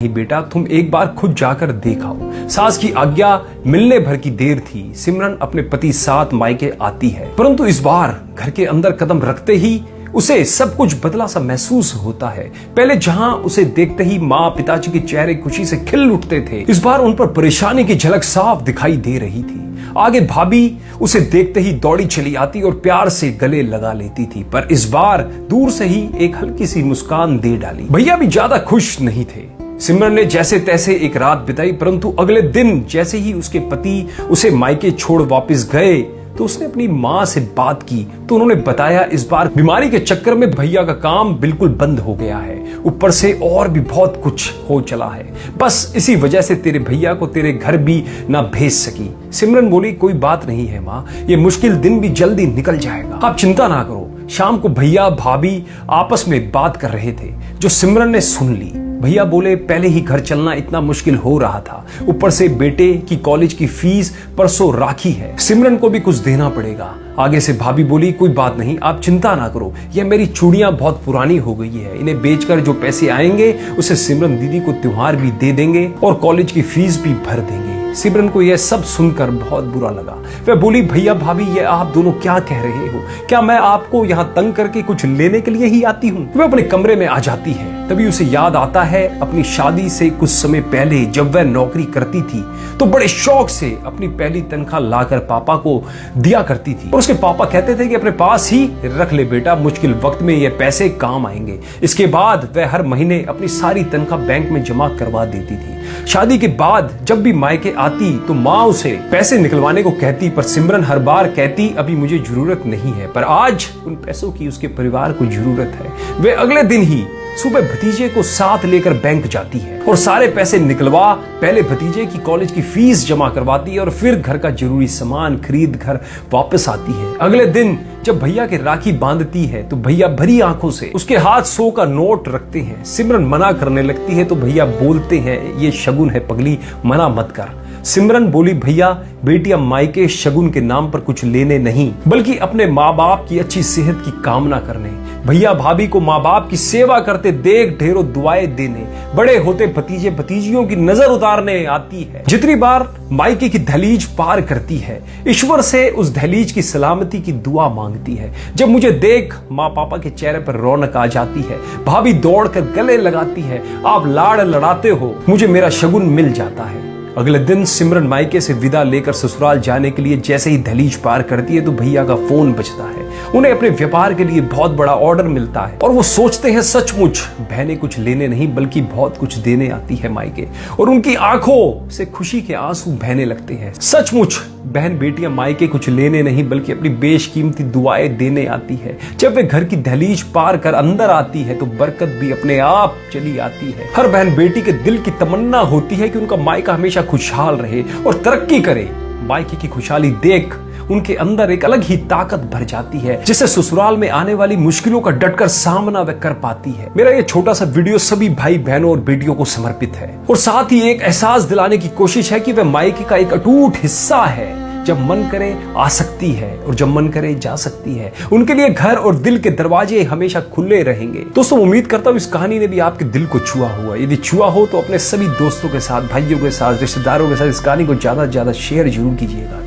नहीं बेटा, तुम एक बार खुद जाकर देखाओ। सास की आज्ञा मिलने भर की देर थी। सिमरन अपने पति साथ मायके आती है, परंतु इस बार घर के अंदर कदम रखते ही उसे सब कुछ बदला सा महसूस होता है। पहले जहां उसे देखते ही माँ पिताजी के चेहरे खुशी से खिल उठते थे, इस बार उन पर परेशानी की झलक साफ दिखाई दे रही थी। आगे भाभी उसे देखते ही दौड़ी चली आती और प्यार से गले लगा लेती थी, पर इस बार दूर से ही एक हल्की सी मुस्कान दे डाली। भैया भी ज्यादा खुश नहीं थे। सिमरन ने जैसे तैसे एक रात बिताई, परंतु अगले दिन जैसे ही उसके पति उसे मायके छोड़ वापस गए तो उसने अपनी माँ से बात की तो उन्होंने बताया इस बार बीमारी के चक्कर में भैया का काम बिल्कुल बंद हो गया है, ऊपर से और भी बहुत कुछ हो चला है। बस इसी वजह से तेरे भैया को तेरे घर भी ना भेज सकी। सिमरन बोली, कोई बात नहीं है माँ, ये मुश्किल दिन भी जल्दी निकल जाएगा, आप चिंता ना करो। शाम को भैया भाभी आपस में बात कर रहे थे जो सिमरन ने सुन ली। भैया बोले, पहले ही घर चलना इतना मुश्किल हो रहा था, ऊपर से बेटे की कॉलेज की फीस परसों राखी है, सिमरन को भी कुछ देना पड़ेगा। आगे से भाभी बोली, कोई बात नहीं, आप चिंता ना करो, यह मेरी चूड़ियां बहुत पुरानी हो गई है, इन्हें बेचकर जो पैसे आएंगे उसे सिमरन दीदी को त्योहार भी दे देंगे और कॉलेज की फीस भी भर देंगे। सिमरन को यह सब सुनकर बहुत बुरा लगा। वह बोली, भैया भाभी ये आप दोनों क्या कह रहे हो? क्या मैं आपको यहाँ तंग करके कुछ लेने के लिए ही आती हूँ? वह अपने कमरे में आ जाती है। तभी उसे याद आता है अपनी शादी से कुछ समय पहले जब वह नौकरी करती थी तो बड़े शौक से अपनी पहली तनख्वाह लाकर पापा को दिया करती थी और उसके पापा कहते थे कि अपने पास ही रख ले बेटा, मुश्किल वक्त में ये पैसे काम आएंगे। इसके बाद वह हर महीने अपनी सारी तनख्वाह बैंक में जमा करवा देती थी। शादी के बाद जब भी मायके आती तो माँ उसे पैसे निकलवाने को कहती, पर सिमरन हर बार कहती अभी मुझे जरूरत नहीं है। पर आज उन पैसों की उसके परिवार को जरूरत है। वे अगले दिन ही सुबह भतीजे को साथ लेकर बैंक जाती है और सारे पैसे निकलवा पहले भतीजे की कॉलेज की फीस जमा करवाती है और फिर घर का जरूरी सामान खरीद घर वापस आती है। अगले दिन जब भैया के राखी बांधती है तो भैया भरी आंखों से उसके हाथ 100 का नोट रखते हैं। सिमरन मना करने लगती है तो भैया बोलते हैं, ये शगुन है पगली, मना मत कर। सिमरन बोली, भैया बेटियां मायके शगुन के नाम पर कुछ लेने नहीं बल्कि अपने माँ बाप की अच्छी सेहत की कामना करने, भैया भाभी को माँ बाप की सेवा करते देख ढेरों दुआएं देने, बड़े होते भतीजे भतीजियों की नजर उतारने आती है। जितनी बार मायके की दहलीज पार करती है ईश्वर से उस दहलीज की सलामती की दुआ मांगती है। जब मुझे देख माँ पापा के चेहरे पर रौनक आ जाती है, भाभी दौड़कर गले लगाती है, आप लाड़ लड़ाते हो, मुझे मेरा शगुन मिल जाता है। अगले दिन सिमरन मायके से विदा लेकर ससुराल जाने के लिए जैसे ही दहलीज पार करती है तो भैया का फोन बजता है। उन्हें अपने व्यापार के लिए बहुत बड़ा ऑर्डर मिलता है और वो सोचते हैं सचमुच बहनें कुछ लेने नहीं बल्कि बहुत कुछ देने आती है मायके, और उनकी आंखों से खुशी के आंसू बहने लगते हैं। सचमुच बहन बेटियां मायके कुछ लेने नहीं बल्कि अपनी बेशकीमती दुआएं देने आती है। जब वे घर की दहलीज पार कर अंदर आती है तो बरकत भी अपने आप चली आती है। हर बहन बेटी के दिल की तमन्ना होती है कि उनका मायका हमेशा खुशहाल रहे और तरक्की करे। मायके की खुशहाली देख उनके अंदर एक अलग ही ताकत भर जाती है जिससे ससुराल में आने वाली मुश्किलों का डटकर सामना वह कर पाती है। मेरा ये छोटा सा वीडियो सभी भाई बहनों और बेटियों को समर्पित है और साथ ही एक एहसास दिलाने की कोशिश है कि वह मायके का एक अटूट हिस्सा है। जब मन करे आ सकती है और जब मन करे जा सकती है। उनके लिए घर और दिल के दरवाजे हमेशा खुले रहेंगे। दोस्तों, उम्मीद करता हूँ इस कहानी ने भी आपके दिल को छुआ हुआ। यदि छुआ हो तो अपने सभी दोस्तों के साथ, भाइयों के साथ, रिश्तेदारों के साथ इस कहानी को ज्यादा से ज्यादा शेयर जरूर कीजिएगा।